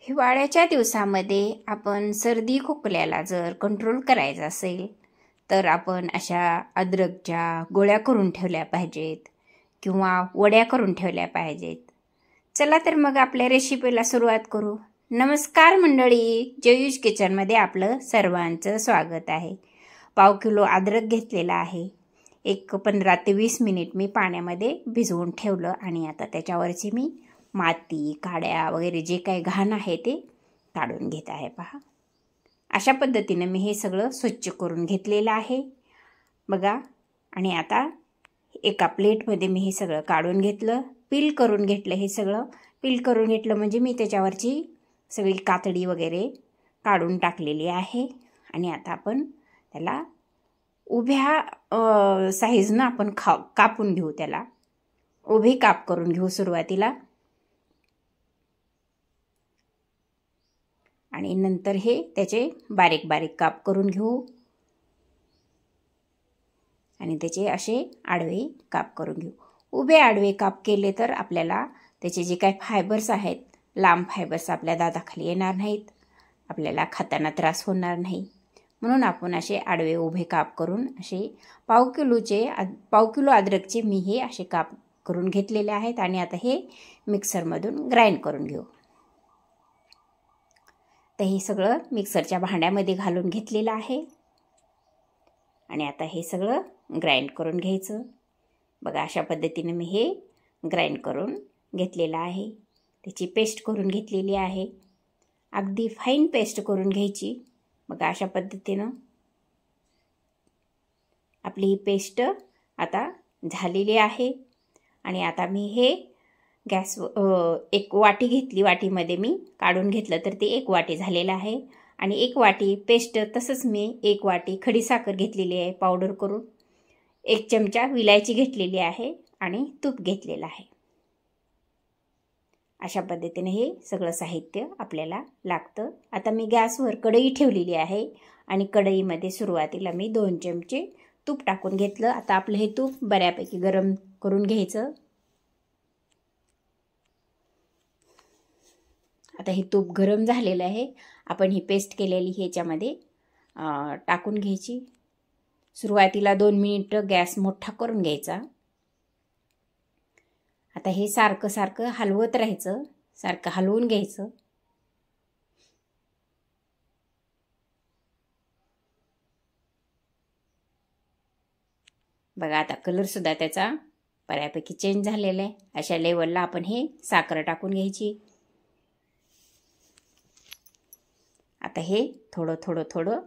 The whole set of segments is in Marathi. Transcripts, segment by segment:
हिवाळ्याच्या दिवसामध्ये आपण सर्दी खोकल्याला जर कंट्रोल करायचं असेल तर आपण अशा अद्रकच्या गोळ्या करून ठेवल्या पाहिजेत किंवा वड्या करून ठेवल्या पाहिजेत. चला तर मग आपल्या रेसिपीला सुरुवात करू. नमस्कार मंडळी, जयूज किचनमध्ये आपलं सर्वांचं स्वागत आहे. पाव किलो अद्रक घेतलेला आहे. 15 ते 20 मिनिट मी पाण्यामध्ये भिजवून ठेवलं आणि आता त्याच्यावरची मी माती, काड्या वगैरे जे काही घाण आहे ते काढून घेत आहे. पहा, अशा पद्धतीने मी हे सगळं स्वच्छ करून घेतलेलं आहे बघा. आणि आता एका प्लेटमध्ये मी हे सगळं काढून घेतलं, पील करून घेतलं. हे सगळं पील करून घेतलं म्हणजे मी त्याच्यावरची सगळी कातडी वगैरे काढून टाकलेली आहे. आणि आता आपण त्याला उभ्या साईजनं आपण कापून घेऊ. त्याला उभे काप करून घेऊ सुरुवातीला आणि नंतर हे त्याचे बारीक बारीक काप करून घेऊ आणि त्याचे असे आडवे काप करून घेऊ. उभे आडवे काप केले तर आपल्याला त्याचे जे काही फायबर्स आहेत, लांब फायबर्स आपल्या दाताखाली येणार नाहीत, आपल्याला खाताना त्रास होणार नाही. म्हणून आपण असे आडवे उभे काप करून असे पाव किलो अद्रकचे मी हे असे काप करून घेतलेले आहेत. आणि आता हे मिक्सरमधून ग्राइंड करून घेऊ. तर हे सगळं मिक्सरच्या भांड्यामध्ये घालून घेतलेलं आहे आणि आता हे सगळं ग्राइंड करून घ्यायचं बघा. अशा पद्धतीने मी हे ग्राइंड करून घेतलेलं आहे. त्याची पेस्ट करून घेतलेली आहे. अगदी फाईन पेस्ट करून घ्यायची बघा. अशा पद्धतीनं आपली ही पेस्ट आता झालेली आहे. आणि आता मी हे एक वाटी घेतली, वाटीमध्ये मी काढून घेतलं तर ते 1 वाटी झालेलं आहे. आणि 1 वाटी पेस्ट, तसंच मी 1 वाटी खडीसाखर घेतलेली आहे पावडर करून, 1 चमचा विलायची घेतलेली आहे आणि तूप घेतलेलं आहे. अशा पद्धतीने हे सगळं साहित्य आपल्याला लागतं. आता मी गॅसवर कढई ठेवलेली आहे आणि कढईमध्ये सुरुवातीला मी 2 चमचे तूप टाकून घेतलं. आता आपलं हे तूप बऱ्यापैकी गरम करून घ्यायचं. आता हे तूप गरम झालेलं आहे. आपण ही पेस्ट केलेली ह्याच्यामध्ये टाकून घ्यायची. सुरुवातीला 2 मिनिटं गॅस मोठा करून घ्यायचा. आता हे सारखं सारखं हलवत राहायचं, सारखं हलवून घ्यायचं. बघा, आता कलरसुद्धा त्याचा बऱ्यापैकी चेंज झालेला आहे. अशा लेवलला आपण हे साखर टाकून घ्यायची. आता हे थोडं थोडं थोडं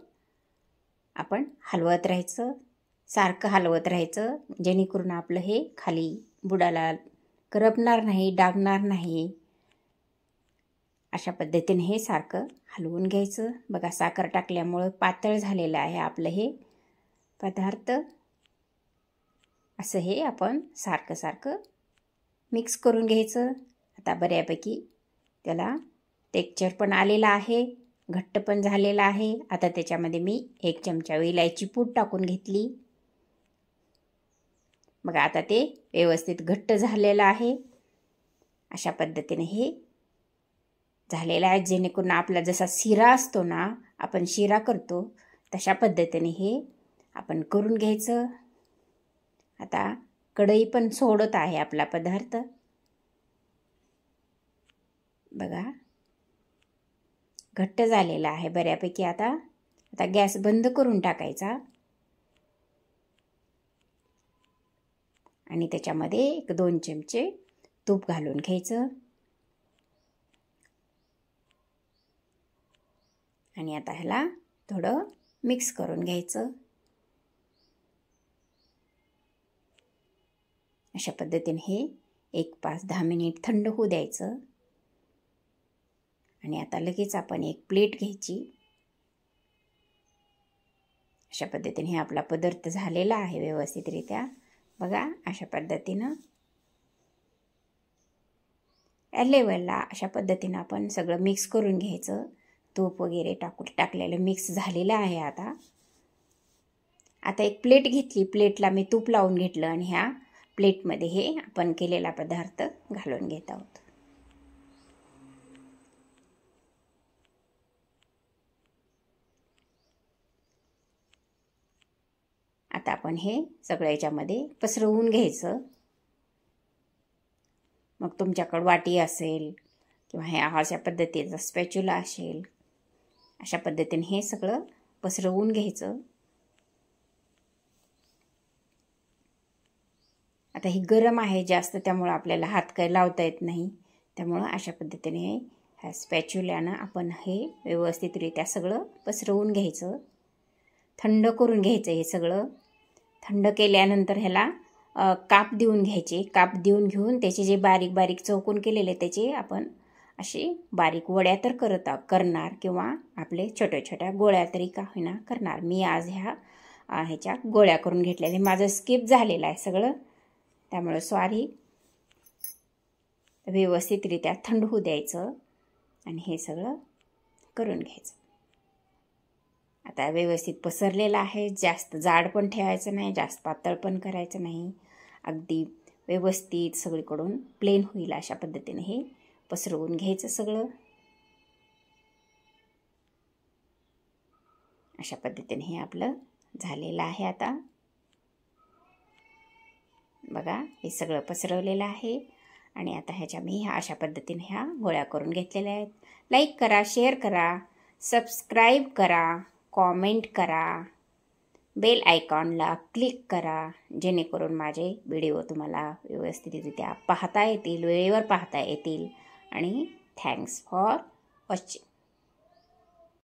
आपण हलवत राहायचं, सारखं हलवत राहायचं, जेणेकरून आपलं हे खाली बुडाला करपणार नाही, डागणार नाही. अशा पद्धतीने हे सारखं हलवून घ्यायचं बघा. साखर टाकल्यामुळं पातळ झालेलं आहे आपलं हे पदार्थ. असं हे आपण सारखं सारखं मिक्स करून घ्यायचं. आता बऱ्यापैकी त्याला टेक्स्चर पण आलेलं आहे, घट्ट पण झालेला आहे. आता त्याच्यामध्ये मी 1 चमचा विलायची पूड टाकून घेतली बघा. आता ते व्यवस्थित घट्ट झालेलं आहे. अशा पद्धतीने हे झालेलं आहे, जेणेकरून आपला जसा शिरा असतो ना, आपण शिरा करतो तशा पद्धतीने हे आपण करून घ्यायचं. आता कढई पण सोडत आहे आपला पदार्थ बघा. घट्ट झालेला आहे बऱ्यापैकी. आता गॅस बंद करून टाकायचा आणि त्याच्यामध्ये 1-2 चमचे तूप घालून घ्यायचं. आणि आता ह्याला थोडं मिक्स करून घ्यायचं. अशा पद्धतीने हे 5-10 मिनिट थंड होऊ द्यायचं. आणि आता लगेच आपण एक प्लेट घ्यायची. अशा पद्धतीने हे आपला पदार्थ झालेला आहे व्यवस्थितरित्या बघा. अशा पद्धतीनं या लेवलला अशा पद्धतीनं आपण सगळं मिक्स करून घ्यायचं. तूप वगैरे टाकलेलं मिक्स झालेलं आहे. आता एक प्लेट घेतली, प्लेटला मी तूप लावून घेतलं आणि ह्या प्लेटमध्ये हे आपण केलेला पदार्थ घालून घेत आहोत. आता आपण हे सगळं याच्यामध्ये पसरवून घ्यायचं. मग तुमच्याकडे वाटी असेल किंवा हे अशा पद्धतीचा स्पॅच्युला असेल, अशा पद्धतीने हे सगळं पसरवून घ्यायचं. आता ही गरम आहे जास्त, त्यामुळं आपल्याला हात काही लावता येत नाही. त्यामुळं अशा पद्धतीने ह्या स्पॅच्युल्यानं आपण हे व्यवस्थितरित्या सगळं पसरवून घ्यायचं. थंड करून घ्यायचं हे सगळं. थंड केल्यानंतर ह्याला काप देऊन घ्यायचे. काप देऊन घेऊन त्याचे जे बारीक बारीक चौकोन केलेले त्याचे आपण अशी बारीक वड्या तर करणार किंवा आपले छोट्या छोट्या गोळ्या तरी का होईना करणार. मी आज ह्याच्या गोळ्या करून घेतलेल्या. माझं स्किप झालेलं आहे सगळं, त्यामुळे सॉरी. व्यवस्थितरित्या थंड होऊ द्यायचं आणि हे सगळं करून घ्यायचं. आता व्यवस्थित पसरलेलं आहे. जास्त जाड पण ठेवायचं नाही, जास्त पातळ पण करायचं नाही. अगदी व्यवस्थित सगळीकडून प्लेन होईल अशा पद्धतीने हे पसरवून घ्यायचं सगळं. अशा पद्धतीने हे आपलं झालेलं आहे. आता बघा हे सगळं पसरवलेलं आहे आणि आता ह्याच्या मी अशा पद्धतीने ह्या गोळ्या करून घेतलेल्या आहेत. लाईक करा, शेअर करा, सबस्क्राईब करा, कॉमेंट करा, बेल आयकॉनला क्लिक करा, जेणेकरून माझे व्हिडिओ तुम्हाला व्यवस्थितरित्या पाहता येतील, वेळेवर पाहता येतील. आणि थँक्स फॉर वॉचिंग.